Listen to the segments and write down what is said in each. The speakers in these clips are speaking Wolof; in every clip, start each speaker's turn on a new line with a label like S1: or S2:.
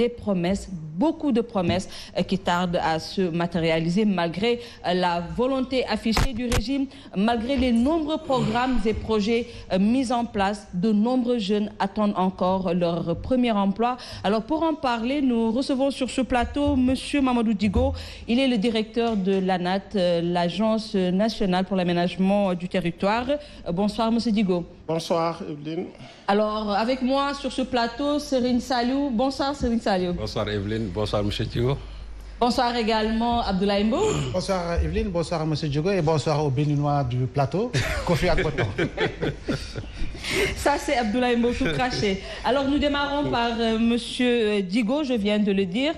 S1: des promesses, beaucoup de promesses qui tardent à se matérialiser malgré la volonté affichée du régime, malgré les nombreux programmes et projets mis en place. De nombreux jeunes attendent encore leur premier emploi. Alors pour en parler, nous recevons sur ce plateau Monsieur Mamadou Digo. Il est le directeur de l'ANAT, l'Agence nationale pour l'aménagement du territoire. Bonsoir Monsieur Digo.
S2: Bonsoir Evelyne.
S1: Alors avec moi sur ce plateau, Serine Saliou. Bonsoir Serine Saliou.
S3: Bonsoir Evelyne, bonsoir Monsieur Digo.
S1: Bonsoir également Abdoulaye Mbow.
S4: Bonsoir Evelyne, bonsoir Monsieur Digo et bonsoir aux Béninois du plateau. Kofi Akoto.
S1: Ça c'est Abdoulaye Mbow tout craché. Alors nous démarrons par Monsieur Digo, je viens de le dire.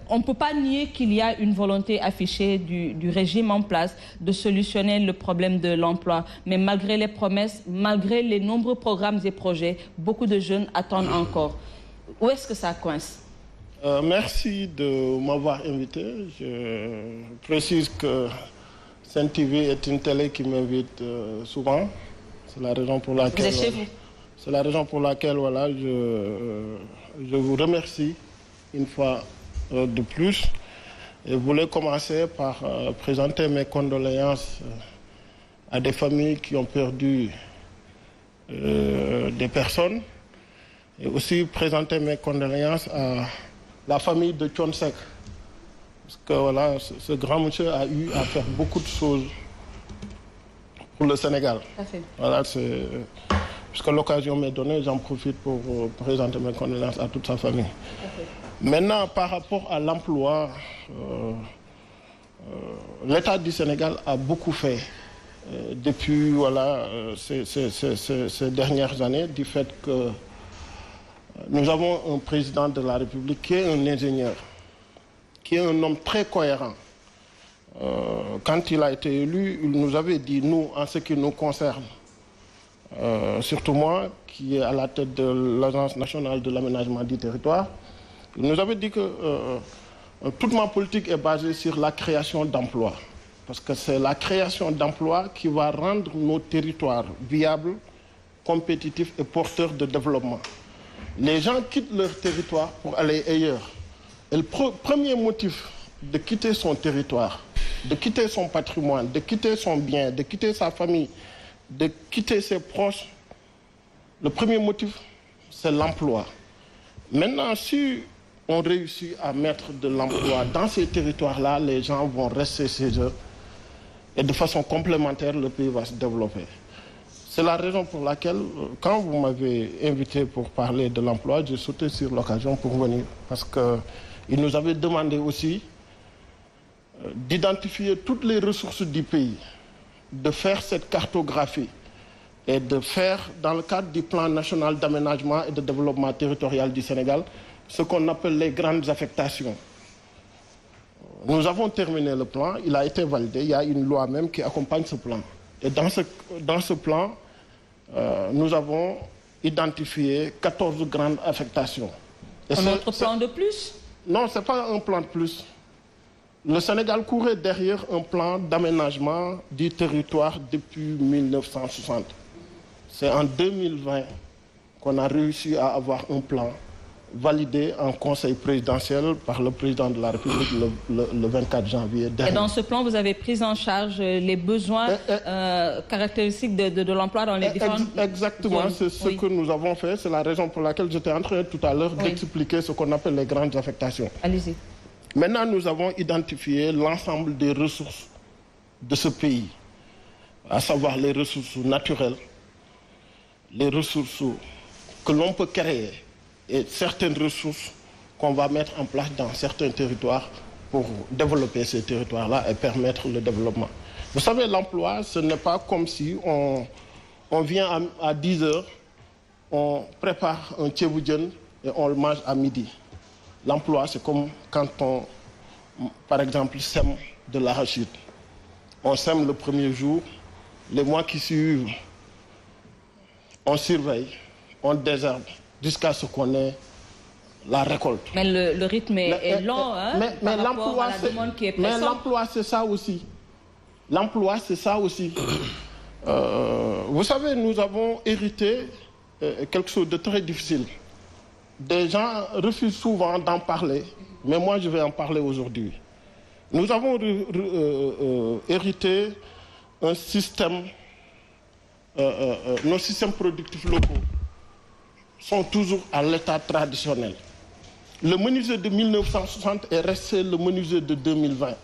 S1: On ne peut pas nier qu'il y a une volonté affichée du régime en place de solutionner le problème de l'emploi. Mais malgré les promesses, malgré les nombreux programmes et projets, beaucoup de jeunes attendent encore. Où est-ce que ça coince?
S2: Merci de m'avoir invité. Je précise que Sen TV est une télé qui m'invite souvent. C'est la raison pour laquelle.
S1: Vous êtes chez vous.
S2: C'est la raison pour laquelle voilà, je vous remercie une fois de plus. Et je voulais commencer par présenter mes condoléances à des familles qui ont perdu des personnes et aussi présenter mes condoléances à la famille de Thione Seck, parce que voilà, ce grand monsieur a eu à faire beaucoup de choses pour le Sénégal. Voilà, puisque l'occasion m'est donnée, j'en profite pour présenter mes condoléances à toute sa famille. Maintenant, par rapport à l'emploi, l'État du Sénégal a beaucoup fait depuis voilà, ces dernières années, du fait que nous avons un président de la République qui est un ingénieur, qui est un homme très cohérent. Quand il a été élu, il nous avait dit, nous, en ce qui nous concerne, surtout moi, qui est à la tête de l'Agence nationale de l'aménagement du territoire, il nous avait dit que toute ma politique est basée sur la création d'emplois. Parce que c'est la création d'emplois qui va rendre nos territoires viables, compétitifs et porteurs de développement. Les gens quittent leur territoire pour aller ailleurs. Et le premier motif de quitter son territoire, de quitter son patrimoine, de quitter son bien, de quitter sa famille, de quitter ses proches, le premier motif, c'est l'emploi. Maintenant, si on réussit à mettre de l'emploi dans ces territoires-là, les gens vont rester chez eux et de façon complémentaire, le pays va se développer. C'est la raison pour laquelle, quand vous m'avez invité pour parler de l'emploi, j'ai sauté sur l'occasion pour venir. Parce qu'il nous avait demandé aussi d'identifier toutes les ressources du pays, de faire cette cartographie et de faire, dans le cadre du plan national d'aménagement et de développement territorial du Sénégal, ce qu'on appelle les grandes affectations. Nous avons terminé le plan, il a été validé, il y a une loi même qui accompagne ce plan. Et dans ce plan, nous avons identifié 14 grandes affectations. Et
S1: un autre plan de plus?
S2: Non, ce n'est pas un plan de plus. Le Sénégal courait derrière un plan d'aménagement du territoire depuis 1960. C'est en 2020 qu'on a réussi à avoir un plan validé en conseil présidentiel par le président de la République le 24 janvier dernier.
S1: Et dans ce plan, vous avez pris en charge les besoins caractéristiques de l'emploi dans les différentes
S2: Exactement, c'est ce que nous avons fait. C'est la raison pour laquelle j'étais en train tout à l'heure d'expliquer ce qu'on appelle les grandes affectations.
S1: Allez-y.
S2: Maintenant, nous avons identifié l'ensemble des ressources de ce pays, à savoir les ressources naturelles, les ressources que l'on peut créer, et certaines ressources qu'on va mettre en place dans certains territoires pour développer ces territoires-là et permettre le développement. Vous savez, l'emploi, ce n'est pas comme si on vient à 10 heures, on prépare un tchéboudienne et on le mange à midi. L'emploi, c'est comme quand on, par exemple, sème de l'arachide. On sème le premier jour, les mois qui suivent, on surveille, on désherbe, jusqu'à ce qu'on ait la récolte.
S1: Mais le rythme est lent, hein,
S2: mais
S1: l'emploi,
S2: mais l'emploi, c'est ça aussi. L'emploi, c'est ça aussi. Vous savez, nous avons hérité quelque chose de très difficile. des gens refusent souvent d'en parler, mais moi je vais en parler aujourd'hui. Nous avons hérité un système, nos systèmes productifs locaux sont toujours à l'état traditionnel. Le menuisier de 1960 est resté le menuisier de 2020.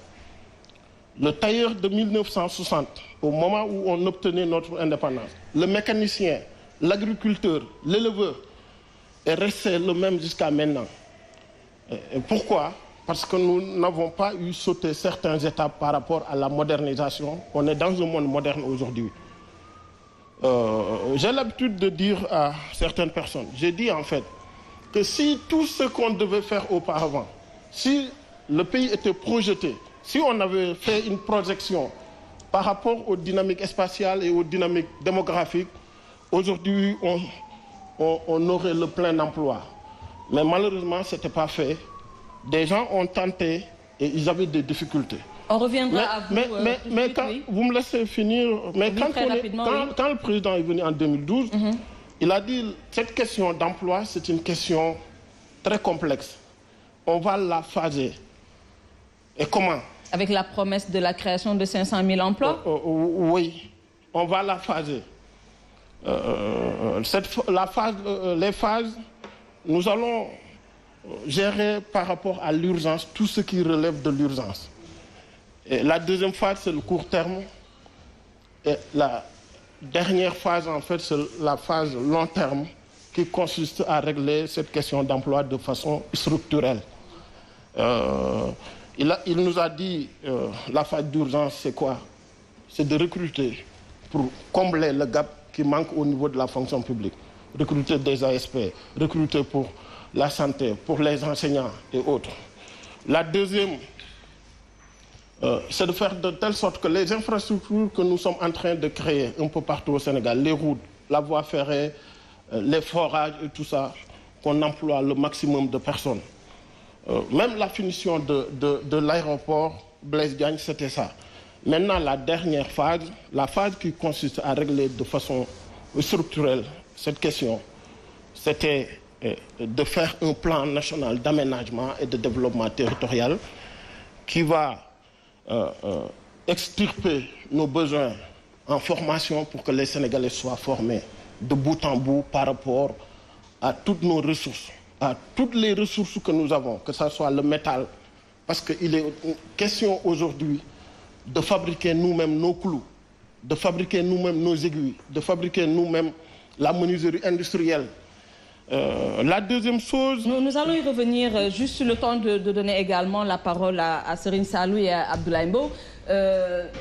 S2: Le tailleur de 1960, au moment où on obtenait notre indépendance, le mécanicien, l'agriculteur, l'éleveur, est resté le même jusqu'à maintenant. Et pourquoi? Parce que nous n'avons pas eu sauté certaines étapes par rapport à la modernisation. On est dans un monde moderne aujourd'hui. J'ai l'habitude de dire à certaines personnes, j'ai dit en fait, que si tout ce qu'on devait faire auparavant, si le pays était projeté, si on avait fait une projection par rapport aux dynamiques spatiales et aux dynamiques démographiques, aujourd'hui, on aurait le plein d'emploi. Mais malheureusement, ce n'était pas fait. Des gens ont tenté et ils avaient des difficultés.
S1: On reviendra à vous.
S2: Mais quand vous me laissez finir, mais quand le président est venu en 2012, il a dit cette question d'emploi, c'est une question très complexe. On va la phaser. Et comment?
S1: Avec la promesse de la création de 500 000 emplois?
S2: Oui, on va la phaser. Les phases, nous allons gérer par rapport à l'urgence tout ce qui relève de l'urgence. La deuxième phase, c'est le court terme. Et la dernière phase, en fait, c'est la phase long terme qui consiste à régler cette question d'emploi de façon structurelle. Il nous a dit la phase d'urgence, c'est quoi? C'est de recruter pour combler le gap qui manque au niveau de la fonction publique. Recruter des ASP, recruter pour la santé, pour les enseignants et autres. La deuxième, c'est de faire de telle sorte que les infrastructures que nous sommes en train de créer un peu partout au Sénégal, les routes, la voie ferrée, les forages et tout ça, qu'on emploie le maximum de personnes. Même la finition de l'aéroport Blaise Diagne, c'était ça. Maintenant, la dernière phase, la phase qui consiste à régler de façon structurelle cette question, c'était de faire un plan national d'aménagement et de développement territorial qui va extirper nos besoins en formation pour que les Sénégalais soient formés de bout en bout par rapport à toutes nos ressources, à toutes les ressources que nous avons, que ce soit le métal, parce qu'il est question aujourd'hui de fabriquer nous-mêmes nos clous, de fabriquer nous-mêmes nos aiguilles, de fabriquer nous-mêmes la menuiserie industrielle. La deuxième chose...
S1: Nous allons y revenir, juste le temps de donner également la parole à Serigne Saliou et à Abdoulaye Mbow.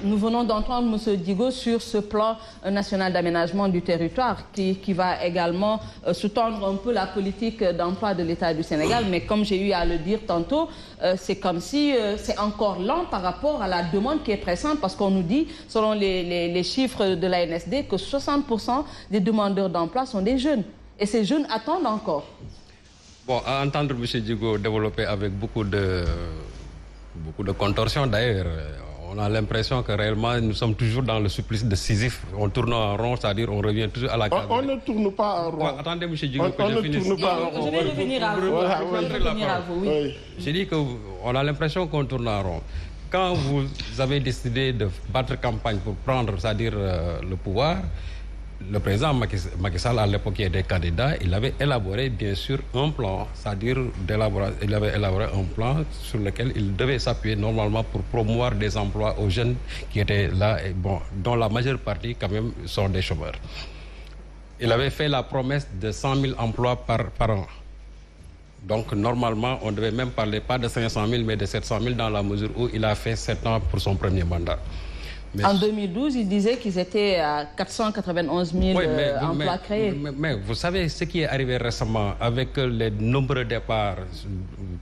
S1: Nous venons d'entendre M. Digo sur ce plan national d'aménagement du territoire qui va également sous-tendre un peu la politique d'emploi de l'État du Sénégal. Mais comme j'ai eu à le dire tantôt, c'est comme si c'est encore lent par rapport à la demande qui est pressante, parce qu'on nous dit, selon les chiffres de l'ANSD, que 60% des demandeurs d'emploi sont des jeunes. Et ces jeunes attendent encore.
S3: Bon, à entendre M. Digo développer avec beaucoup de contorsions d'ailleurs, on a l'impression que réellement nous sommes toujours dans le supplice de Sisyphe. On tourne en rond, c'est-à-dire on revient toujours à la case.
S2: On ne tourne pas en rond.
S3: Bon, attendez, M. Digo, que je finisse.
S1: Je vais revenir à vous. Oui.
S3: J'ai dit qu'on a l'impression qu'on tourne en rond. Quand vous avez décidé de battre campagne pour prendre, c'est-à-dire le pouvoir, le président Macky Sall, à l'époque, qui était candidat, il avait élaboré, bien sûr, un plan, c'est-à-dire il avait élaboré un plan sur lequel il devait s'appuyer normalement pour promouvoir des emplois aux jeunes qui étaient là, et bon, dont la majeure partie, quand même, sont des chômeurs. Il avait fait la promesse de 100 000 emplois par an. Donc, normalement, on devait même parler pas de 500 000, mais de 700 000 dans la mesure où il a fait 7 ans pour son premier mandat.
S1: Mais en 2012, il disait qu'ils étaient à 491 000 emplois créés.
S3: Mais vous savez ce qui est arrivé récemment avec les nombreux départs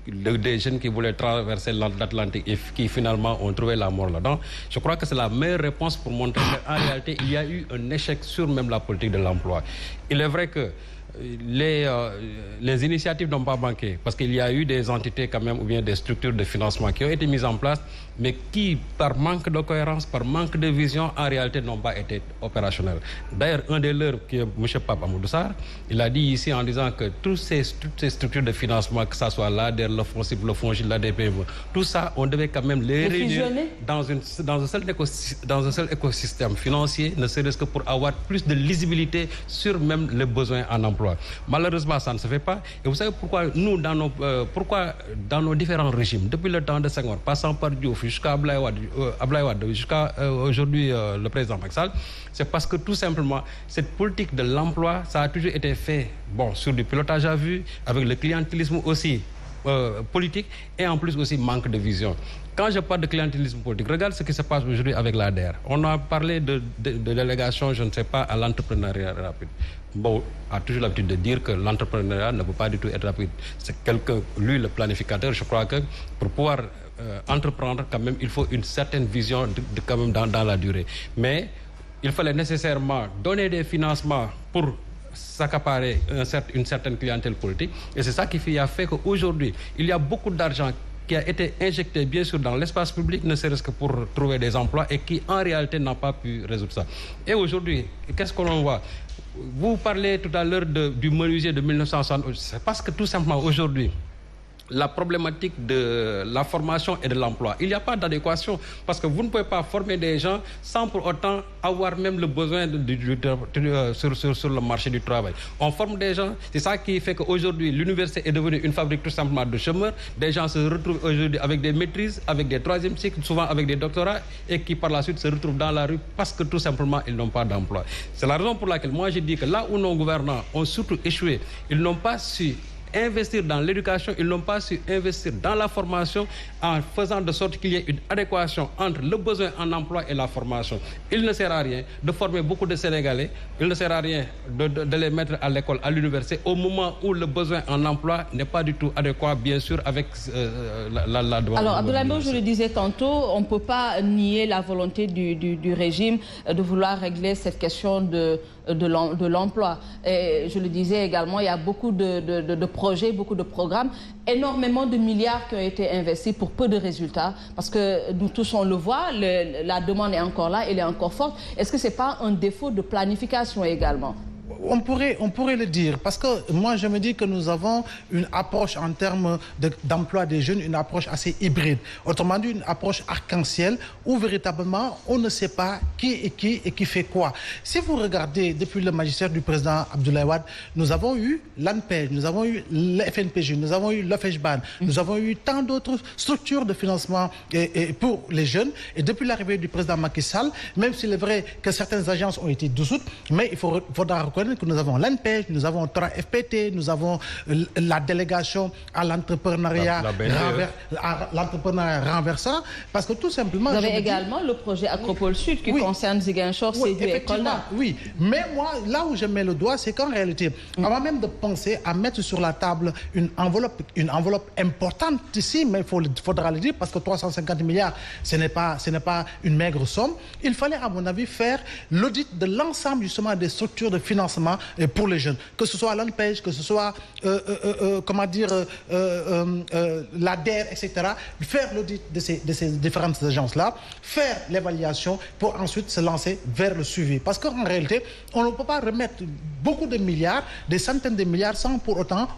S3: des jeunes qui voulaient traverser l'Atlantique et qui finalement ont trouvé la mort là-dedans. Je crois que c'est la meilleure réponse pour montrer qu'en réalité, il y a eu un échec sur même la politique de l'emploi. Il est vrai que les initiatives n'ont pas manqué, parce qu'il y a eu des entités quand même, ou bien des structures de financement qui ont été mises en place, mais qui, par manque de cohérence, par manque de vision, en réalité n'ont pas été opérationnelles. D'ailleurs, un des leurs, qui est M. Pape Amadou Sarr, il a dit ici en disant que toutes ces structures de financement, que ce soit l'ADER, le FONSIP, le FONGIP, l'ADPV, tout ça, on devait quand même les réunir dans un seul écosystème financier, ne serait-ce que pour avoir plus de lisibilité sur même les besoins en emploi. Malheureusement, ça ne se fait pas. Et vous savez pourquoi nous, dans nos différents régimes, depuis le temps de Senghor, passant par Diouf jusqu'à Abdoulaye Wade, jusqu'à aujourd'hui le président Macky Sall, c'est parce que tout simplement, cette politique de l'emploi, ça a toujours été fait sur du pilotage à vue, avec le clientélisme aussi politique, et en plus aussi manque de vision. Quand je parle de clientélisme politique, regarde ce qui se passe aujourd'hui avec l'ADER. On a parlé de délégation, je ne sais pas, à l'entrepreneuriat rapide. A toujours l'habitude de dire que l'entrepreneuriat ne peut pas du tout être rapide. C'est lui, le planificateur, je crois que pour pouvoir entreprendre, quand même, il faut une certaine vision quand même dans la durée. Mais il fallait nécessairement donner des financements pour s'accaparer une certaine clientèle politique. Et c'est ça qui a fait qu'aujourd'hui, il y a beaucoup d'argent qui a été injecté, bien sûr, dans l'espace public, ne serait-ce que pour trouver des emplois, et qui, en réalité, n'a pas pu résoudre ça. Et aujourd'hui, qu'est-ce que l'on voit? Vous parlez tout à l'heure du menuisier de 1960. C'est parce que, tout simplement, aujourd'hui, la problématique de la formation et de l'emploi, il n'y a pas d'adéquation, parce que vous ne pouvez pas former des gens sans pour autant avoir même le besoin sur le marché du travail. On forme des gens, c'est ça qui fait qu'aujourd'hui l'université est devenue une fabrique tout simplement de chômeurs. Des gens se retrouvent aujourd'hui avec des maîtrises, avec des troisième cycles, souvent avec des doctorats, et qui par la suite se retrouvent dans la rue parce que tout simplement ils n'ont pas d'emploi. C'est la raison pour laquelle moi je dis que là où nos gouvernants ont surtout échoué, ils n'ont pas su investir dans l'éducation, ils n'ont pas su investir dans la formation, en faisant de sorte qu'il y ait une adéquation entre le besoin en emploi et la formation. Il ne sert à rien de former beaucoup de Sénégalais, il ne sert à rien de les mettre à l'école, à l'université, au moment où le besoin en emploi n'est pas du tout adéquat, bien sûr, avec la demande.
S1: Alors, Abdoulaye Mbow, je le disais tantôt, on ne peut pas nier la volonté du régime de vouloir régler cette question de l'emploi. Et je le disais également, il y a beaucoup de projets, beaucoup de programmes, énormément de milliards qui ont été investis pour peu de résultats, parce que nous tous on le voit, la demande est encore là, elle est encore forte. Est-ce que ce n'est pas un défaut de planification également?
S4: On pourrait le dire, parce que moi je me dis que nous avons une approche en termes d'emploi des jeunes, une approche assez hybride. Autrement dit, une approche arc-en-ciel où véritablement on ne sait pas qui est qui et qui fait quoi. Si vous regardez depuis le magistère du président Abdoulaye Wade, nous avons eu l'ANPEJ, nous avons eu le FNPJ, nous avons eu l'OFEJBAN, nous avons eu tant d'autres structures de financement pour les jeunes. Et depuis l'arrivée du président Macky Sall, même s'il est vrai que certaines agences ont été dissoutes, mais il faudra reconnaître que nous avons l'ANPEJ, nous avons 3FPT, nous avons la délégation à l'entrepreneuriat renversant, parce que tout simplement...
S1: Vous avez également le projet Acropole Sud qui concerne Ziguinchor, Sédhiou et Kolda.
S4: Oui, mais moi, là où je mets le doigt, c'est qu'en réalité, avant même de penser à mettre sur la table une enveloppe importante ici, mais il faudra le dire, parce que 350 milliards, ce n'est pas une maigre somme, il fallait, à mon avis, faire l'audit de l'ensemble justement des structures de financement pour les jeunes, que ce soit l'ANPEJ, que ce soit l'ADER, etc. Faire l'audit de ces différentes agences-là, faire l'évaluation pour ensuite se lancer vers le suivi. Parce qu'en réalité, on ne peut pas remettre beaucoup de milliards, des centaines de milliards, sans pour autant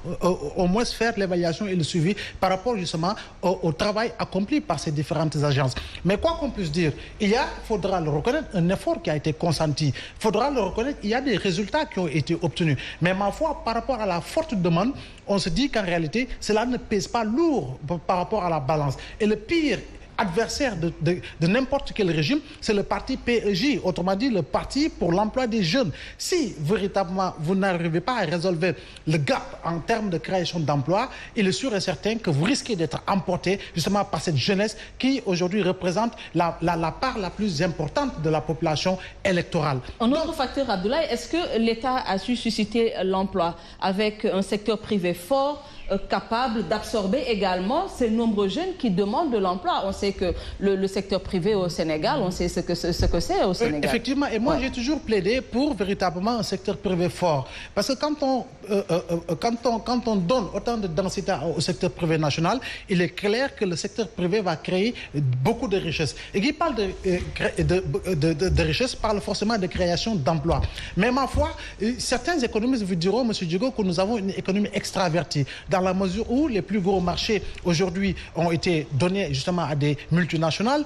S4: au moins faire l'évaluation et le suivi par rapport justement au travail accompli par ces différentes agences. Mais quoi qu'on puisse dire, il faudra le reconnaître, un effort qui a été consenti. Il faudra le reconnaître, il y a des résultats qui ont été obtenus. Mais ma foi, par rapport à la forte demande, on se dit qu'en réalité, cela ne pèse pas lourd par rapport à la balance. Et le pire adversaire de n'importe quel régime, c'est le parti PEJ, autrement dit le parti pour l'emploi des jeunes. Si véritablement vous n'arrivez pas à résolver le gap en termes de création d'emplois, il est sûr et certain que vous risquez d'être emporté justement par cette jeunesse qui aujourd'hui représente la part la plus importante de la population électorale.
S1: Un autre facteur, Abdoulaye, est-ce que l'État a su susciter l'emploi avec un secteur privé fort, capable d'absorber également ces nombreux jeunes qui demandent de l'emploi. On sait que le secteur privé au Sénégal, on sait ce que c'est au Sénégal.
S4: Effectivement, et moi j'ai toujours plaidé pour véritablement un secteur privé fort. Parce que quand on donne autant de densité au secteur privé national, il est clair que le secteur privé va créer beaucoup de richesses. Et qui parle de richesses parle forcément de création d'emplois. Mais ma foi, certains économistes vous diront, M. Djigo, que nous avons une économie extravertie, dans la mesure où les plus gros marchés aujourd'hui ont été donnés justement à des multinationales.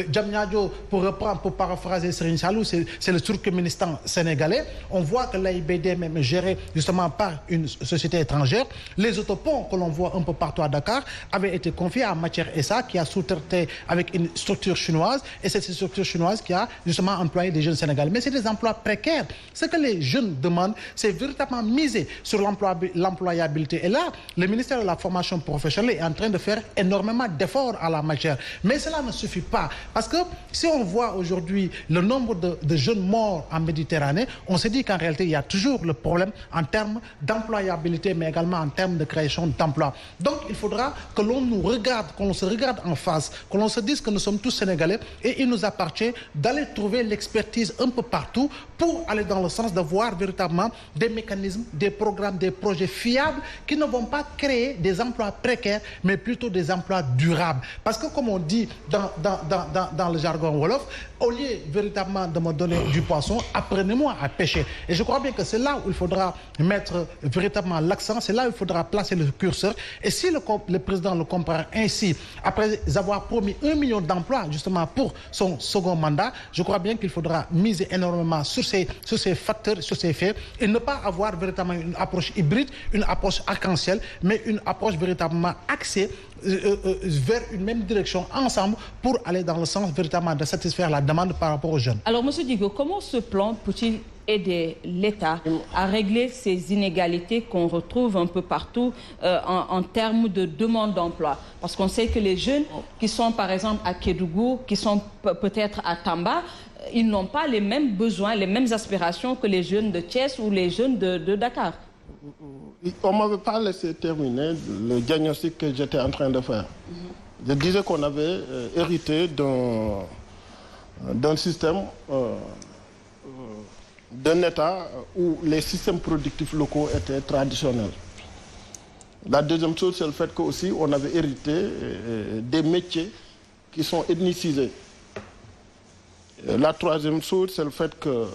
S4: Diamniadio, pour paraphraser Serigne Salou, c'est le Turkménistan sénégalais. On voit que l'AIBD même est géré justement par une société étrangère. Les autoponts que l'on voit un peu partout à Dakar avaient été confiés à Matière SA qui a sous-traité avec une structure chinoise, et c'est cette structure chinoise qui a justement employé des jeunes sénégalais. Mais c'est des emplois précaires. Ce que les jeunes demandent, c'est véritablement miser sur l'employabilité. Et là, le ministère de la formation professionnelle est en train de faire énormément d'efforts à la matière. Mais cela ne suffit pas. Parce que si on voit aujourd'hui le nombre de jeunes morts en Méditerranée, on se dit qu'en réalité, il y a toujours le problème en termes d'employabilité, mais également en termes de création d'emplois. Donc, il faudra que l'on nous regarde, qu'on se regarde en face, que l'on se dise que nous sommes tous Sénégalais et il nous appartient d'aller trouver l'expertise un peu partout pour aller dans le sens de voir véritablement des mécanismes, des programmes, des projets fiables qui ne vont pas créer des emplois précaires, mais plutôt des emplois durables. Parce que comme on dit dans le jargon wolof, au lieu véritablement de me donner du poisson, apprenez-moi à pêcher. Et je crois bien que c'est là où il faudra mettre véritablement l'accent, c'est là où il faudra placer le curseur. Et si le président le comprend ainsi, après avoir promis 1 million d'emplois justement pour son second mandat, je crois bien qu'il faudra miser énormément sur ces facteurs, sur ces faits, et ne pas avoir véritablement une approche hybride, une approche arc-en-ciel, mais une approche véritablement axée vers une même direction ensemble pour aller dans le sens véritablement de satisfaire la demande par rapport aux jeunes.
S1: Alors, M. Djigo, comment ce plan peut-il aider l'État à régler ces inégalités qu'on retrouve un peu partout en termes de demande d'emploi? Parce qu'on sait que les jeunes qui sont par exemple à Kédougou, qui sont peut-être à Tamba, ils n'ont pas les mêmes besoins, les mêmes aspirations que les jeunes de Thiès ou les jeunes de Dakar.
S2: On ne m'avait pas laissé terminer le diagnostic que j'étais en train de faire. Je disais qu'on avait hérité d'un système, d'un État où les systèmes productifs locaux étaient traditionnels. La deuxième chose, c'est le fait qu'aussi on avait hérité des métiers qui sont ethnicisés. La troisième chose, c'est le fait que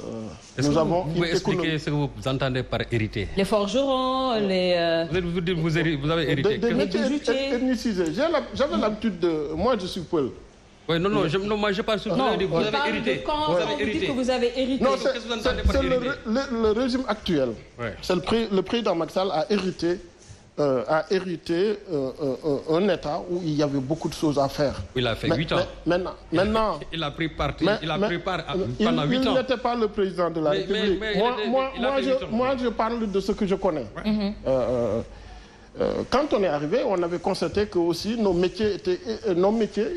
S2: nous avons...
S3: Vous pouvez expliquer ce que vous entendez par hériter? Les
S1: forgerons, les...
S3: Vous avez hérité.
S2: Des métiers ethnicisés. J'avais l'habitude de... Moi, je suis Peul.
S3: Oui, non, moi je parle sur vous avez hérité.
S1: Quand vous dites que vous avez hérité...
S2: Non, c'est le régime actuel. Ouais. Le président Macky Sall a hérité un État où il y avait beaucoup de choses à faire.
S3: Il a fait 8 ans.
S2: Maintenant,
S3: il a pris part pendant 8 ans.
S2: Il n'était pas le président de la République. Moi, je parle de ce que je connais. Ouais. Quand on est arrivé, on avait constaté que aussi nos métiers,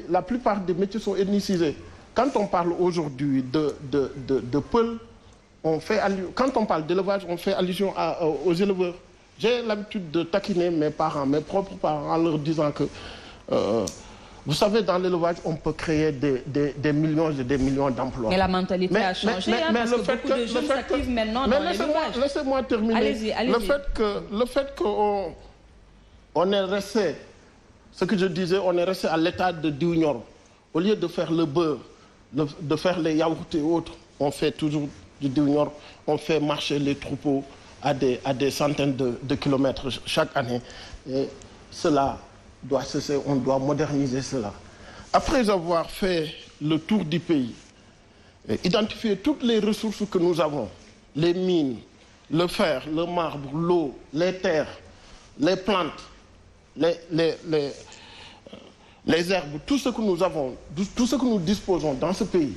S2: la plupart des métiers sont ethnicisés. Quand on parle aujourd'hui de Peul, quand on parle d'élevage, on fait allusion aux éleveurs. J'ai l'habitude de taquiner mes propres parents, en leur disant que, vous savez, dans l'élevage, on peut créer des millions et des millions d'emplois.
S1: Mais la mentalité a changé, parce que beaucoup de jeunes s'activent maintenant dans l'élevage.
S2: Laissez-moi terminer.
S1: Allez-y.
S2: Le fait qu'on est resté, ce que je disais, on est resté à l'état de Diougnor. Au lieu de faire le beurre, de faire les yaourts et autres, on fait toujours du Diougnor, on fait marcher les troupeaux à des centaines de kilomètres chaque année. Et cela doit cesser, on doit moderniser cela. Après avoir fait le tour du pays, identifier toutes les ressources que nous avons, les mines, le fer, le marbre, l'eau, les terres, les plantes, les herbes, tout ce que nous avons, tout ce que nous disposons dans ce pays,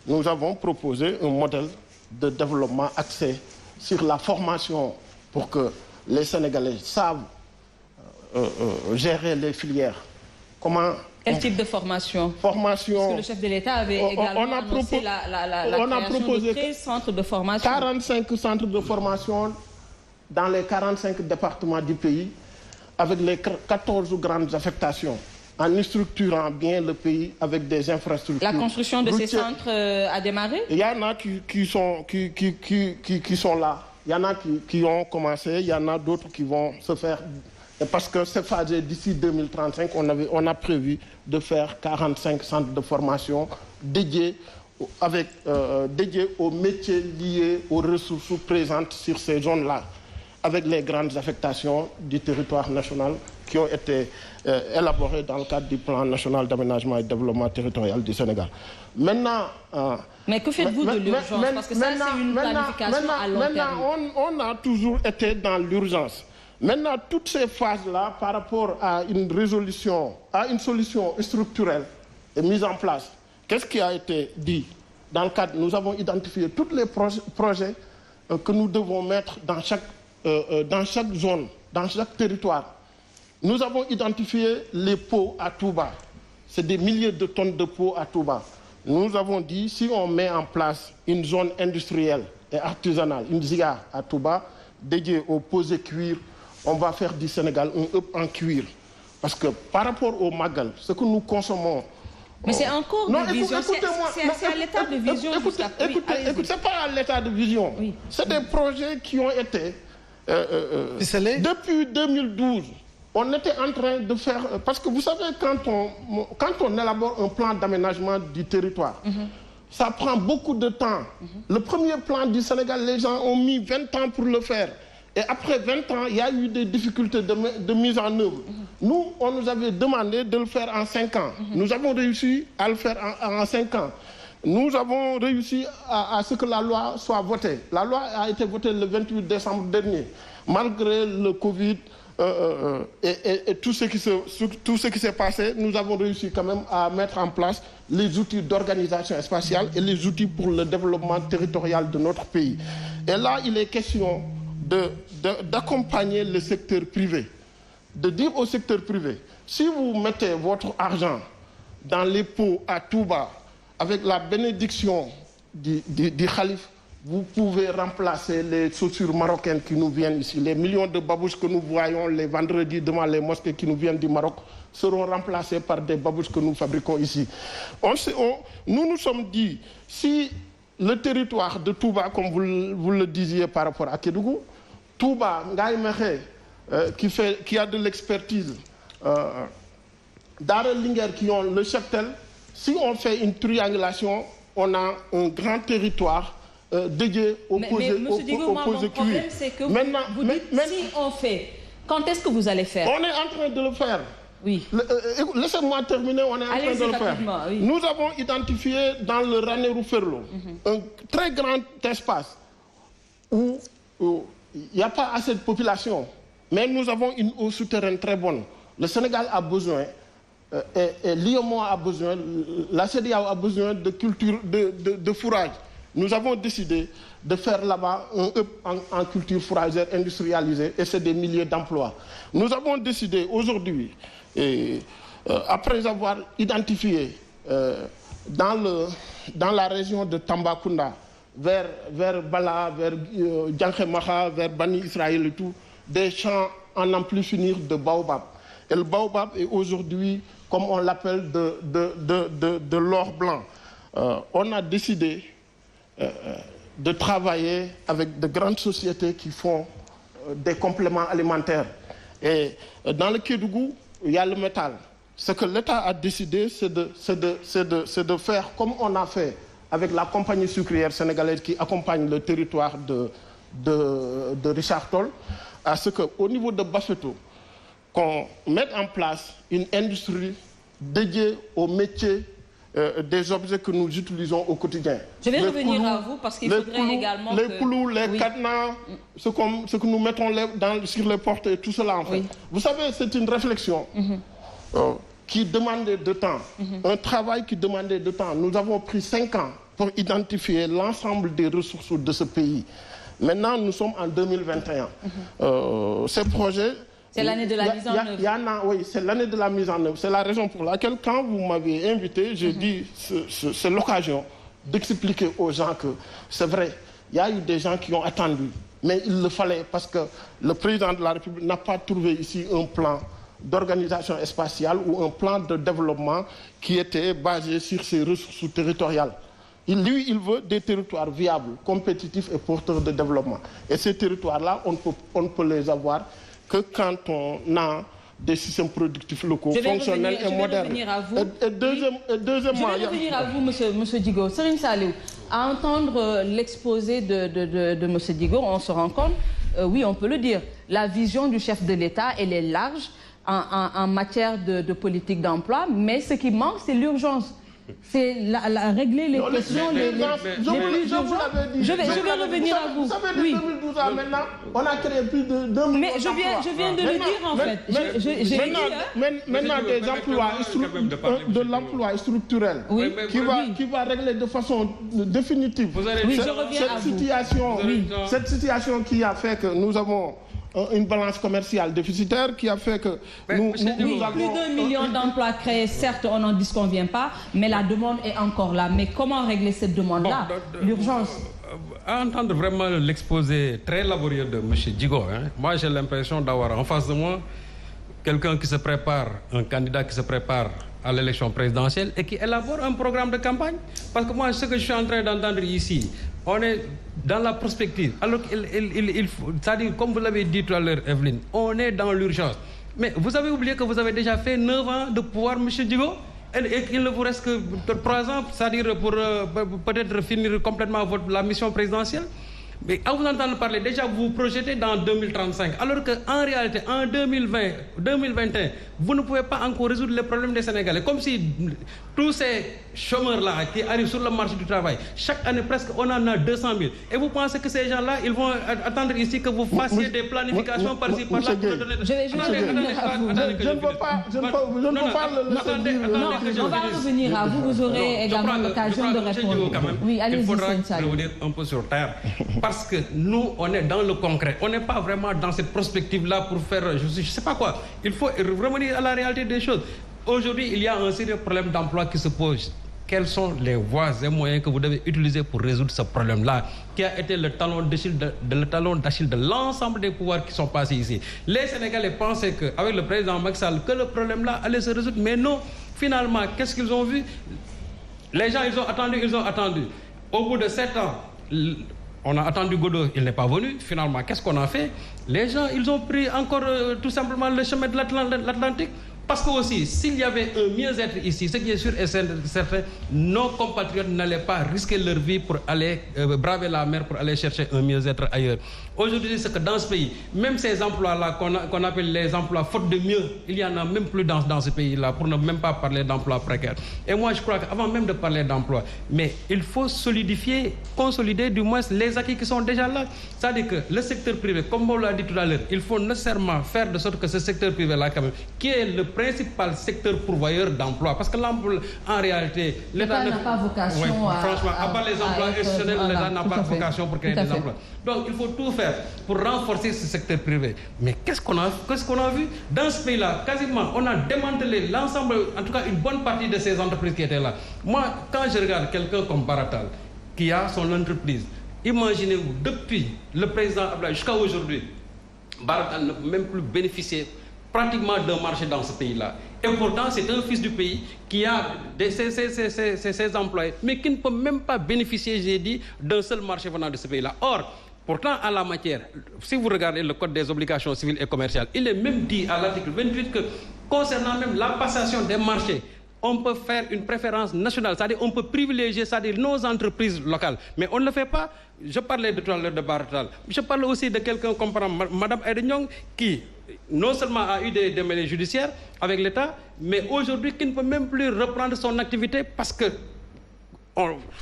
S2: nous avons proposé un modèle de développement axé sur la formation pour que les Sénégalais savent gérer les filières.
S1: Quel type de formation? Parce que le chef de l'État avait également annoncé la création de 13 centres de formation.
S2: 45 centres de formation dans les 45 départements du pays, avec les 14 grandes affectations, en structurant bien le pays avec des infrastructures.
S1: La construction de ces centres a démarré?
S2: Il y en a qui sont là. Il y en a qui ont commencé, il y en a d'autres qui vont se faire. Parce que c'est phasé d'ici 2035, on a prévu de faire 45 centres de formation dédiés aux métiers liés aux ressources présentes sur ces zones-là, avec les grandes affectations du territoire national qui ont été élaborées dans le cadre du plan national d'aménagement et de développement territorial du Sénégal. Maintenant...
S1: mais que faites-vous de l'urgence? Parce que ça, c'est une planification à long terme.
S2: On a toujours été dans l'urgence. Maintenant, toutes ces phases-là, par rapport à une résolution, à une solution structurelle est mise en place. Qu'est-ce qui a été dit? Dans le cadre, nous avons identifié tous les projets que nous devons mettre dans chaque zone, dans chaque territoire. Nous avons identifié les pots à Touba. C'est des milliers de tonnes de pots à Touba. Nous avons dit, si on met en place une zone industrielle et artisanale, une ZIA à Touba, dédiée aux posés cuir, on va faire du Sénégal un hub en cuir. Parce que par rapport au Magal, ce que nous consommons...
S1: Mais c'est encore de vision, c'est à l'état de vision.
S2: Écoutez, c'est pas à l'état de vision. Oui. C'est des projets qui ont été... depuis 2012, on était en train de faire... Parce que vous savez, quand on élabore un plan d'aménagement du territoire, ça prend beaucoup de temps. Le premier plan du Sénégal, les gens ont mis 20 ans pour le faire. Et après 20 ans, il y a eu des difficultés de mise en œuvre. Nous, on nous avait demandé de le faire en 5 ans. Nous avons réussi à le faire en 5 ans. Nous avons réussi à ce que la loi soit votée. La loi a été votée le 28 décembre dernier. Malgré le Covid et tout ce qui s'est passé, nous avons réussi quand même à mettre en place les outils d'organisation spatiale et les outils pour le développement territorial de notre pays. Et là, il est question d'accompagner le secteur privé, de dire au secteur privé, si vous mettez votre argent dans les pots à Touba, avec la bénédiction du Khalif, vous pouvez remplacer les chaussures marocaines qui nous viennent ici. Les millions de babouches que nous voyons les vendredis devant les mosquées qui nous viennent du Maroc seront remplacés par des babouches que nous fabriquons ici. Nous nous sommes dit, si le territoire de Touba, comme vous le disiez par rapport à Kédougou, Touba, Ngaye Mekhe, qui a de l'expertise, Darel Linger qui ont le cheptel, si on fait une triangulation, on a un grand territoire dédié aux posés cuir.
S1: Mon problème, c'est que vous dites, si on fait, quand est-ce que vous allez faire?
S2: On est en train de le faire.
S1: Oui.
S2: Laissez-moi terminer, on est en train de le faire. Oui. Nous avons identifié dans le Ranérou Ferlo un très grand espace où il n'y a pas assez de population, mais nous avons une eau souterraine très bonne. Le Sénégal a besoin, et l'IOMO a besoin, la CEDEAO a besoin de culture, de fourrage. Nous avons décidé de faire là-bas un hub en culture fourragère industrialisée, et c'est des milliers d'emplois. Nous avons décidé aujourd'hui, après avoir identifié dans la région de Tambacounda, vers Bala, vers Djankhemaha, vers Bani Israël et tout, des champs en n'en plus finir de baobab. Et le baobab est aujourd'hui, comme on l'appelle, de l'or blanc. On a décidé de travailler avec de grandes sociétés qui font des compléments alimentaires. Et dans le Kédougou, il y a le métal. Ce que l'État a décidé, c'est de faire comme on a fait avec la compagnie sucrière sénégalaise qui accompagne le territoire de Richard Toll, à ce qu'au niveau de Bafeto, qu'on mette en place une industrie dédiée au métier des objets que nous utilisons au quotidien.
S1: Je vais revenir à vous parce qu'il faudrait également
S2: les clous, les cadenas, ce que nous mettons sur les portes et tout cela en fait. Oui. Vous savez, c'est une réflexion qui demandait de temps, un travail qui demandait de temps. Nous avons pris 5 ans pour identifier l'ensemble des ressources de ce pays. Maintenant, nous sommes en 2021. Ces projets...
S1: C'est l'année de la mise en œuvre.
S2: Oui, c'est l'année de la mise en œuvre. C'est la raison pour laquelle, quand vous m'avez invité, j'ai dit c'est l'occasion d'expliquer aux gens que c'est vrai, il y a eu des gens qui ont attendu mais il le fallait parce que le président de la République n'a pas trouvé ici un plan d'organisation spatiale ou un plan de développement qui était basé sur ses ressources territoriales. Lui, il veut des territoires viables, compétitifs et porteurs de développement. Et ces territoires-là, on ne peut les avoir que quand on a des systèmes productifs locaux, fonctionnels et modernes. Et deuxièmement,
S1: je vais revenir à vous, monsieur Djigo. Serigne Saliou, à entendre l'exposé de monsieur Djigo, on se rend compte, oui, on peut le dire, la vision du chef de l'État, elle est large en matière de politique d'emploi, mais ce qui manque, c'est l'urgence. C'est régler les questions les plus urgentes. Je vais revenir à vous.
S2: Vous savez, de 2012 à maintenant, on a créé plus de 2 millions d'emplois.
S1: Mais je viens de le dire, en fait.
S2: Maintenant, des emplois, de l'emploi structurel qui va régler de façon définitive cette situation qui a fait que nous avons une balance commerciale déficitaire qui a fait que nous avons...
S1: Plus d'1 million d'emplois créés, certes, on n'en disconvient pas, mais la demande est encore là. Mais comment régler cette demande-là? L'urgence.
S3: À entendre vraiment l'exposé très laborieux de M. Djigo, moi j'ai l'impression d'avoir en face de moi quelqu'un qui se prépare, un candidat qui se prépare à l'élection présidentielle et qui élabore un programme de campagne. Parce que moi, ce que je suis en train d'entendre ici, on est dans la prospective. Alors qu'il faut, c'est-à-dire, comme vous l'avez dit tout à l'heure, Evelyne, on est dans l'urgence. Mais vous avez oublié que vous avez déjà fait 9 ans de pouvoir, M. Djigo, et qu'il ne vous reste que 3 ans, c'est-à-dire pour peut-être finir complètement la mission présidentielle. Mais à vous entendre parler, déjà vous vous projetez dans 2035, alors qu'en réalité, en 2021, vous ne pouvez pas encore résoudre les problèmes des Sénégalais. Comme si tous ces chômeurs-là qui arrivent sur le marché du travail, chaque année presque, on en a 200 000. Et vous pensez que ces gens-là, ils vont attendre ici que vous fassiez des planifications par-ci, par-là pour donner...
S1: Je ne veux pas on va revenir à vous, vous aurez également l'occasion de répondre. Oui, allez-y,
S3: il faudra revenir un peu sur terre. Parce que nous, on est dans le concret. On n'est pas vraiment dans cette prospective-là pour faire, je ne sais pas quoi. Il faut revenir à la réalité des choses. Aujourd'hui, il y a un sérieux problème d'emploi qui se pose. Quelles sont les voies et moyens que vous devez utiliser pour résoudre ce problème-là, qui a été le talon d'Achille de l'ensemble des pouvoirs qui sont passés ici. Les Sénégalais pensaient qu'avec le président Macky Sall, que le problème-là allait se résoudre. Mais non, finalement, qu'est-ce qu'ils ont vu? Les gens, ils ont attendu. Au bout de 7 ans, on a attendu Godot, il n'est pas venu. Finalement, qu'est-ce qu'on a fait? Les gens, ils ont pris encore tout simplement le chemin de l'Atlantique. Parce que aussi, s'il y avait un mieux-être ici, ce qui est sûr et certain, nos compatriotes n'allaient pas risquer leur vie pour aller braver la mer, pour aller chercher un mieux-être ailleurs. Aujourd'hui, c'est que dans ce pays, même ces emplois-là qu'on appelle les emplois faute de mieux, il n'y en a même plus dans ce pays-là, pour ne même pas parler d'emplois précaires. Et moi, je crois qu'avant même de parler d'emploi, mais il faut solidifier, consolider du moins les acquis qui sont déjà là. C'est-à-dire que le secteur privé, comme on l'a dit tout à l'heure, il faut nécessairement faire de sorte que ce secteur privé-là, quand même, qui est le principal secteur pourvoyeur d'emploi, parce que l'emploi, en réalité, l'État
S1: n'a pas vocation
S3: à part les emplois institutionnels, l'État n'a pas vocation pour créer des emplois. Donc, il faut tout faire pour renforcer ce secteur privé. Mais qu'est-ce qu'on a vu dans ce pays-là? Quasiment, on a démantelé l'ensemble, en tout cas une bonne partie de ces entreprises qui étaient là. Moi, quand je regarde quelqu'un comme Baratal, qui a son entreprise, imaginez-vous, depuis le président Abdoulaye jusqu'à aujourd'hui, Baratal ne peut même plus bénéficier pratiquement d'un marché dans ce pays-là. Et pourtant, c'est un fils du pays qui a ses employés, mais qui ne peut même pas bénéficier, j'ai dit, d'un seul marché venant de ce pays-là. Or, pourtant, en la matière, si vous regardez le Code des obligations civiles et commerciales, il est même dit à l'article 28 que, concernant même la passation des marchés, on peut faire une préférence nationale, c'est-à-dire on peut privilégier, c'est-à-dire nos entreprises locales. Mais on ne le fait pas. Je parlais de tout à l'heure de Baratal. Je parle aussi de quelqu'un comme Mme Aïda Ndiongue, qui non seulement a eu des démêlés judiciaires avec l'État, mais aujourd'hui qui ne peut même plus reprendre son activité parce que...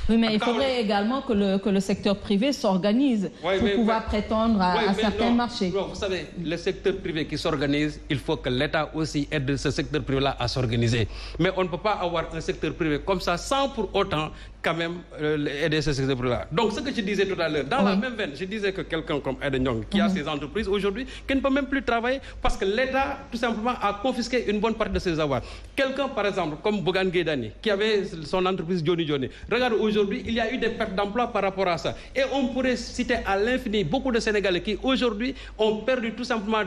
S1: Oui, mais il faudrait également que le secteur privé s'organise pour pouvoir prétendre à certains marchés.
S3: Non, vous savez, le secteur privé qui s'organise, il faut que l'État aussi aide ce secteur privé-là à s'organiser. Mais on ne peut pas avoir un secteur privé comme ça sans pour autant quand même aider ce secteur-là. Donc, ce que je disais tout à l'heure, dans la même veine, je disais que quelqu'un comme Aïda Ndiongue, qui a ses entreprises aujourd'hui, qui ne peut même plus travailler parce que l'État, tout simplement, a confisqué une bonne partie de ses avoirs. Quelqu'un, par exemple, comme Bougane Gueye Dany, qui avait son entreprise Johnny Johnny. Regarde, aujourd'hui, il y a eu des pertes d'emploi par rapport à ça. Et on pourrait citer à l'infini beaucoup de Sénégalais qui, aujourd'hui, ont perdu tout simplement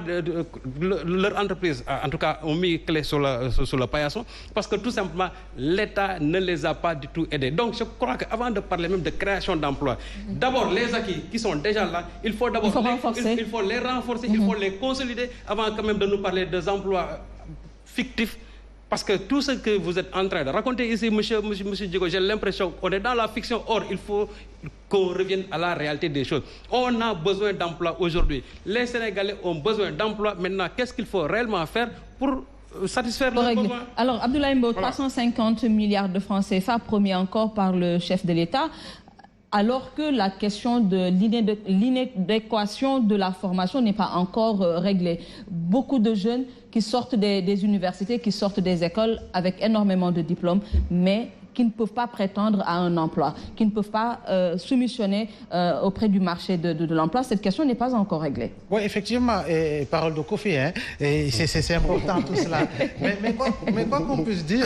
S3: leur entreprise. En tout cas, ont mis clé sur le paillasson parce que, tout simplement, l'État ne les a pas du tout aidés. Donc, je crois qu'avant de parler même de création d'emplois, d'abord les acquis qui sont déjà là, il faut d'abord les renforcer, il faut les consolider avant quand même de nous parler des emplois fictifs. Parce que tout ce que vous êtes en train de raconter ici, monsieur Djigo, j'ai l'impression qu'on est dans la fiction. Or, il faut qu'on revienne à la réalité des choses. On a besoin d'emplois aujourd'hui. Les Sénégalais ont besoin d'emplois. Maintenant, qu'est-ce qu'il faut réellement faire pour satisfaire leurs besoins?
S1: Alors, Abdoulaye Mbow, 350 milliards de francs CFA promis encore par le chef de l'État, alors que la question de l'inadéquation de la formation n'est pas encore réglée. Beaucoup de jeunes qui sortent des universités, qui sortent des écoles avec énormément de diplômes, mais qui ne peuvent pas prétendre à un emploi, qui ne peuvent pas soumissionner auprès du marché de l'emploi. Cette question n'est pas encore réglée.
S4: Oui, effectivement, et parole de Kofi, hein, c'est important tout cela. Mais quoi qu'on puisse dire,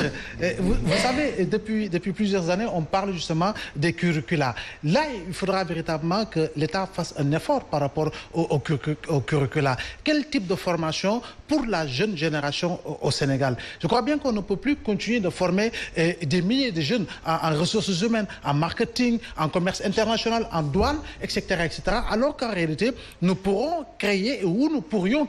S4: vous savez, depuis plusieurs années, on parle justement des curricula. Là, il faudra véritablement que l'État fasse un effort par rapport au curricula. Quel type de formation pour la jeune génération au Sénégal? Je crois bien qu'on ne peut plus continuer de former des milliers de jeunes en ressources humaines, en marketing, en commerce international, en douane, etc., etc., alors qu'en réalité, nous pourrions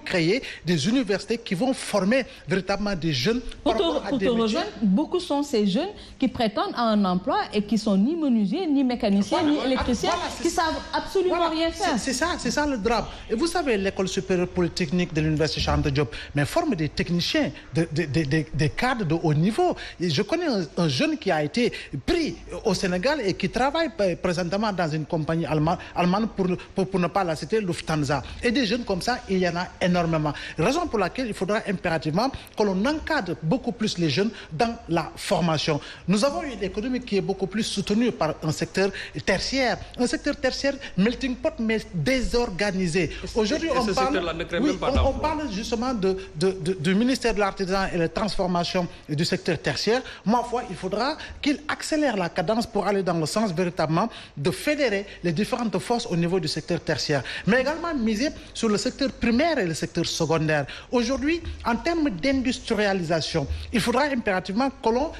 S4: créer des universités qui vont former véritablement des jeunes.
S1: Pour te rejoindre, beaucoup sont ces jeunes qui prétendent à un emploi et qui sont ni menuisiers, ni mécaniciens, ni électriciens, qui savent absolument rien faire.
S4: C'est ça le drame. Et vous savez, l'école supérieure polytechnique de l'université Cheikh Anta Diop, mais forme des techniciens, des cadres de haut niveau. Et je connais un jeune qui a été pris au Sénégal et qui travaille présentement dans une compagnie allemande pour ne pas la citer, Lufthansa. Et des jeunes comme ça, il y en a énormément. Raison pour laquelle il faudra impérativement que l'on encadre beaucoup plus les jeunes dans la formation. Nous avons une économie qui est beaucoup plus soutenue par un secteur tertiaire. Un secteur tertiaire melting pot, mais désorganisé. Aujourd'hui, on parle justement du ministère de l'Artisanat et de la transformation du secteur tertiaire. Ma foi, il faudra qu'il accélère la cadence pour aller dans le sens véritablement de fédérer les différentes forces au niveau du secteur tertiaire, mais également miser sur le secteur primaire et le secteur secondaire. Aujourd'hui, en termes d'industrialisation, il faudra impérativement que l'on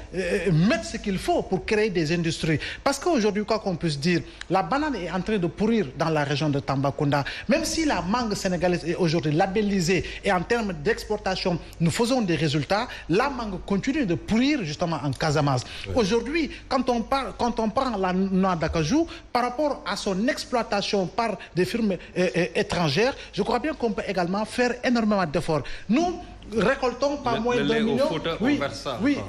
S4: mette ce qu'il faut pour créer des industries. Parce qu'aujourd'hui, quoi qu'on puisse dire, la banane est en train de pourrir dans la région de Tambacounda. Même si la mangue sénégalaise est aujourd'hui labellisée et en termes d'exportation, nous faisons des résultats, la mangue continue de pourrir justement en Casamance. Aujourd'hui, quand on prend la noix d'acajou, par rapport à son exploitation par des firmes étrangères, je crois bien qu'on peut également faire énormément d'efforts. Nous récoltons pas moins d'1 million.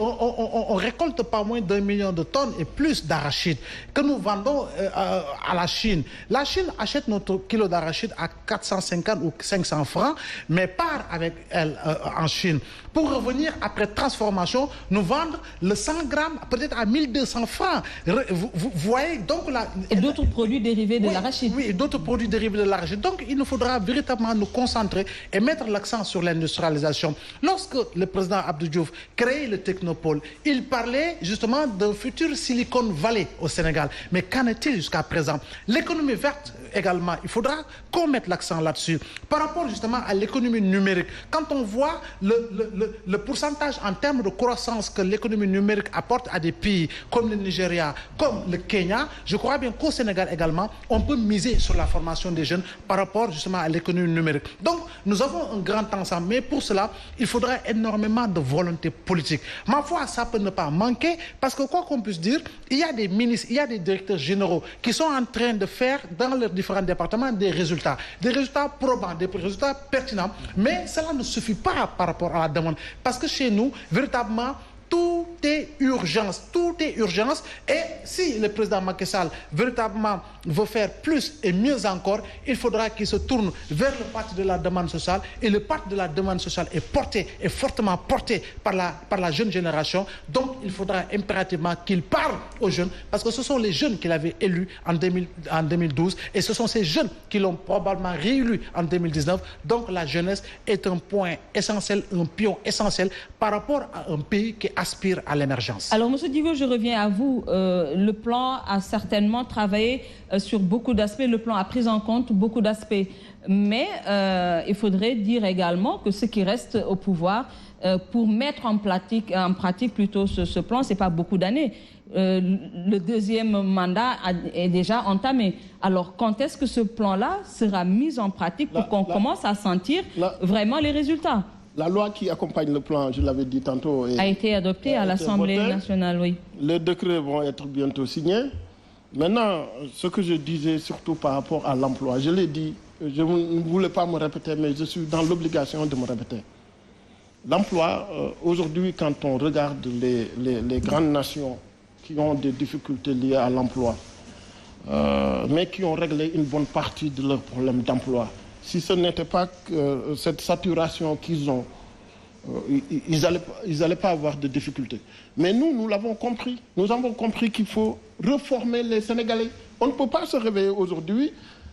S4: On récolte pas moins d'1 million de tonnes et plus d'arachides que nous vendons à la Chine. La Chine achète notre kilo d'arachide à 450 ou 500 francs, mais part avec elle en Chine. Pour revenir après transformation, nous vendre le 100 grammes peut-être à 1200 francs. Vous voyez donc
S1: et d'autres produits dérivés de l'arachide.
S4: Oui, et d'autres produits dérivés de l'arachide. Donc il nous faudra véritablement nous concentrer et mettre l'accent sur l'industrialisation. Lorsque le président Abdou Diouf créait le Technopole, il parlait justement d'un futur Silicon Valley au Sénégal. Mais qu'en est-il jusqu'à présent? L'économie verte également, il faudra qu'on mette l'accent là-dessus. Par rapport justement à l'économie numérique, quand on voit le pourcentage en termes de croissance que l'économie numérique apporte à des pays comme le Nigeria, comme le Kenya, je crois bien qu'au Sénégal également, on peut miser sur la formation des jeunes par rapport justement à l'économie numérique. Donc, nous avons un grand ensemble, mais pour cela, il faudra énormément de volonté politique. Ma foi, ça peut ne pas manquer, parce que quoi qu'on puisse dire, il y a des ministres, il y a des directeurs généraux qui sont en train de faire dans leurs différents départements des résultats probants, des résultats pertinents, mais cela ne suffit pas par rapport à la demande. Parce que chez nous, véritablement, Tout est urgence, tout est urgence. Et si le président Macky Sall véritablement veut faire plus et mieux encore, il faudra qu'il se tourne vers le parti de la demande sociale. Et le parti de la demande sociale est fortement porté par la jeune génération. Donc il faudra impérativement qu'il parle aux jeunes, parce que ce sont les jeunes qu'il avait élus en 2012 et ce sont ces jeunes qui l'ont probablement réélu en 2019. Donc la jeunesse est un point essentiel, un pion essentiel par rapport à un pays qui aspire à l'émergence.
S1: Alors, M. Digo, je reviens à vous. Le plan a certainement travaillé sur beaucoup d'aspects. Le plan a pris en compte beaucoup d'aspects. Mais il faudrait dire également que ceux qui restent au pouvoir, pour mettre en pratique plutôt ce plan, ce n'est pas beaucoup d'années. Le deuxième mandat est déjà entamé. Alors, quand est-ce que ce plan-là sera mis en pratique pour qu'on commence à sentir vraiment les résultats?
S2: La loi qui accompagne le plan, je l'avais dit tantôt,
S1: a été adoptée à l'Assemblée nationale, oui.
S2: Les décrets vont être bientôt signés. Maintenant, ce que je disais surtout par rapport à l'emploi, je l'ai dit, je ne voulais pas me répéter, mais je suis dans l'obligation de me répéter. L'emploi, aujourd'hui, quand on regarde les grandes nations qui ont des difficultés liées à l'emploi, mais qui ont réglé une bonne partie de leurs problèmes d'emploi, si ce n'était pas que cette saturation qu'ils ont, ils n'allaient pas avoir de difficultés. Mais nous l'avons compris. Nous avons compris qu'il faut reformer les Sénégalais. On ne peut pas se réveiller aujourd'hui.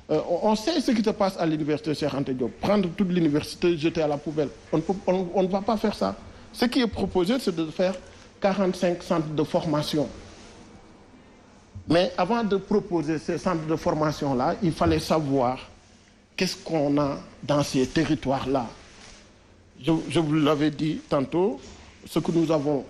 S2: On sait ce qui se passe à l'université Cheikh Anta Diop. Prendre toute l'université, jeter à la poubelle. On ne va pas faire ça. Ce qui est proposé, c'est de faire 45 centres de formation. Mais avant de proposer ces centres de formation-là, il fallait savoir qu'est-ce qu'on a dans ces territoires-là. Je vous l'avais dit tantôt, ce que nous avons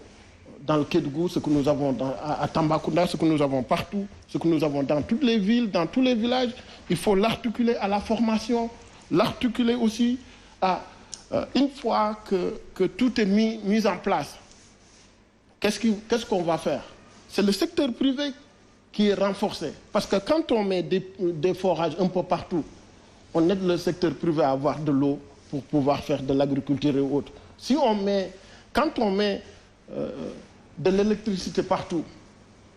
S2: dans le Kédougou, ce que nous avons à Tambacounda, ce que nous avons partout, ce que nous avons dans toutes les villes, dans tous les villages, il faut l'articuler à la formation, l'articuler aussi à... une fois que tout est mis en place, qu'est-ce qu'on va faire? C'est le secteur privé qui est renforcé. Parce que quand on met des forages un peu partout, on aide le secteur privé à avoir de l'eau pour pouvoir faire de l'agriculture et autres. Quand on met de l'électricité partout,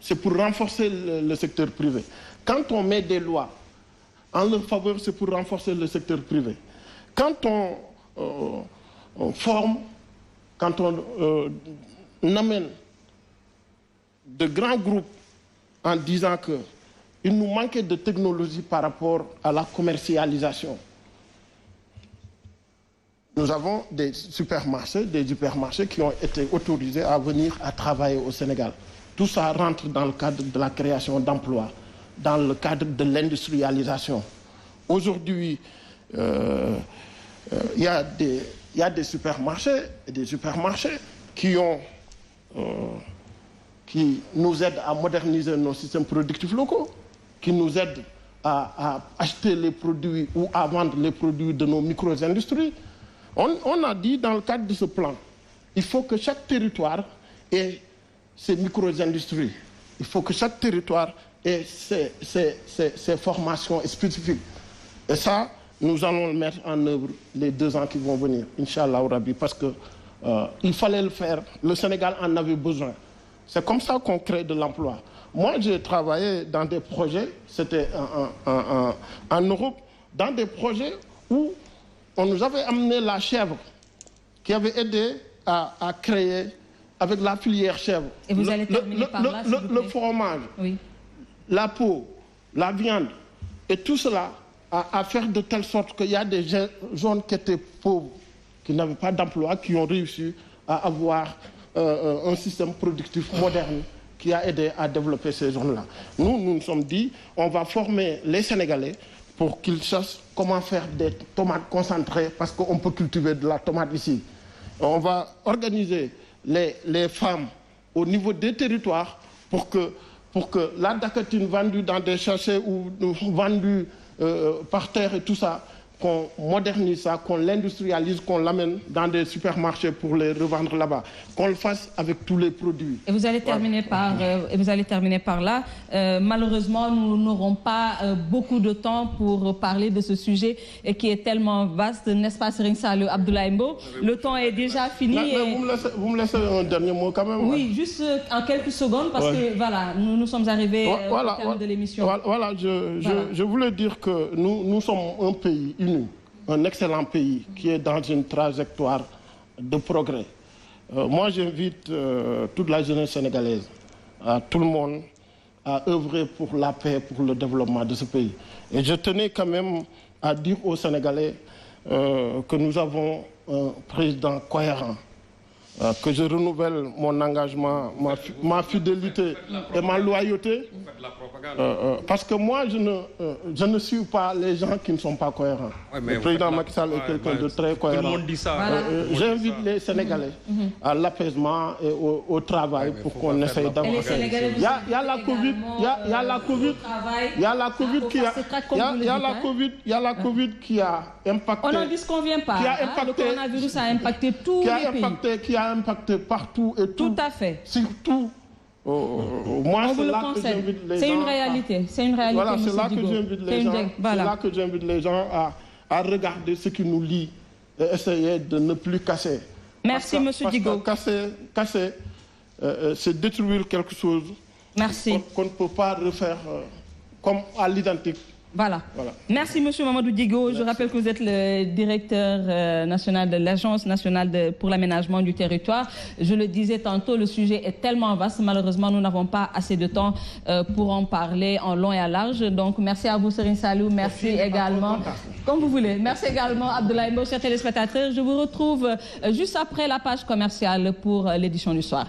S2: c'est pour renforcer le secteur privé. Quand on met des lois en leur faveur, c'est pour renforcer le secteur privé. Quand on forme, quand on amène de grands groupes en disant qu'il nous manquait de technologie par rapport à la commercialisation. Nous avons des hypermarchés qui ont été autorisés à venir à travailler au Sénégal. Tout ça rentre dans le cadre de la création d'emplois, dans le cadre de l'industrialisation. Aujourd'hui, il y a des supermarchés qui nous aident à moderniser nos systèmes productifs locaux, qui nous aident à acheter les produits ou à vendre les produits de nos micro-industries. On a dit dans le cadre de ce plan, il faut que chaque territoire ait ses micro-industries. Il faut que chaque territoire ait ses formations spécifiques. Et ça, nous allons le mettre en œuvre les 2 ans qui vont venir, Inch'Allah Rabbi, parce qu'il fallait le faire. Le Sénégal en avait besoin. C'est comme ça qu'on crée de l'emploi. Moi, j'ai travaillé dans des projets, c'était en Europe, dans des projets où on nous avait amené la chèvre, qui avait aidé à créer, avec la filière chèvre,
S1: et vous allez terminer par là, s'il vous plaît.
S2: Le fromage, oui, la peau, la viande, et tout cela à faire de telle sorte qu'il y a des zones qui étaient pauvres, qui n'avaient pas d'emploi, qui ont réussi à avoir un système productif moderne qui a aidé à développer ces zones-là. Nous nous sommes dit, on va former les Sénégalais pour qu'ils sachent comment faire des tomates concentrées, parce qu'on peut cultiver de la tomate ici. On va organiser les femmes au niveau des territoires pour que la dacatine vendue dans des sachets ou vendue par terre et tout ça qu'on modernise ça, qu'on l'industrialise, qu'on l'amène dans des supermarchés pour les revendre là-bas, qu'on le fasse avec tous les produits.
S1: Et vous allez terminer par là. Malheureusement, nous n'aurons pas beaucoup de temps pour parler de ce sujet qui est tellement vaste, n'est-ce pas, Serigne Saliou Abdoulaye Mbow? Le temps est déjà fini.
S2: Mais vous me laissez un dernier mot quand même.
S1: Oui, juste en quelques secondes, parce que voilà, nous sommes arrivés au terme de l'émission.
S2: Voilà, je voulais dire que nous sommes un pays uni, un excellent pays qui est dans une trajectoire de progrès. Moi, j'invite toute la jeunesse sénégalaise, tout le monde, à œuvrer pour la paix, pour le développement de ce pays. Et je tenais quand même à dire aux Sénégalais que nous avons un président cohérent, que je renouvelle mon engagement, ma fidélité et ma loyauté. Parce que moi, je ne suis pas les gens qui ne sont pas cohérents. Le président Macky Sall est quelqu'un de très cohérent.
S3: Tout le monde dit ça.
S2: J'invite les Sénégalais à l'apaisement et au travail pour qu'on essaye d'avancer. Il y a la Covid, il y a la Covid, il y a la Covid qui a, il y a la Covid qui a impacté.
S1: On n'en disconvient pas. Le coronavirus a impacté tous les pays.
S2: Qui a impacté partout et tout.
S1: Tout à fait.
S2: Surtout. Moi,
S1: on vous le concède. C'est une réalité. C'est une réalité.
S2: Voilà, c'est là que j'invite les gens. C'est là que j'invite les gens à regarder ce qui nous lie et essayer de ne plus casser.
S1: Merci, Monsieur Digo.
S2: Casser, c'est détruire quelque chose.
S1: Merci.
S2: Qu'on ne peut pas refaire comme à l'identique.
S1: Voilà. Merci, Monsieur Mamadou Digo. Merci. Je rappelle que vous êtes le directeur national de l'Agence nationale pour l'aménagement du territoire. Je le disais tantôt, le sujet est tellement vaste. Malheureusement, nous n'avons pas assez de temps pour en parler en long et à large. Donc, merci à vous, Serigne Saliou. Merci également. Comme vous voulez. Merci également, Abdoulaye Mbow, chers téléspectateurs. Je vous retrouve juste après la page commerciale pour l'édition du soir.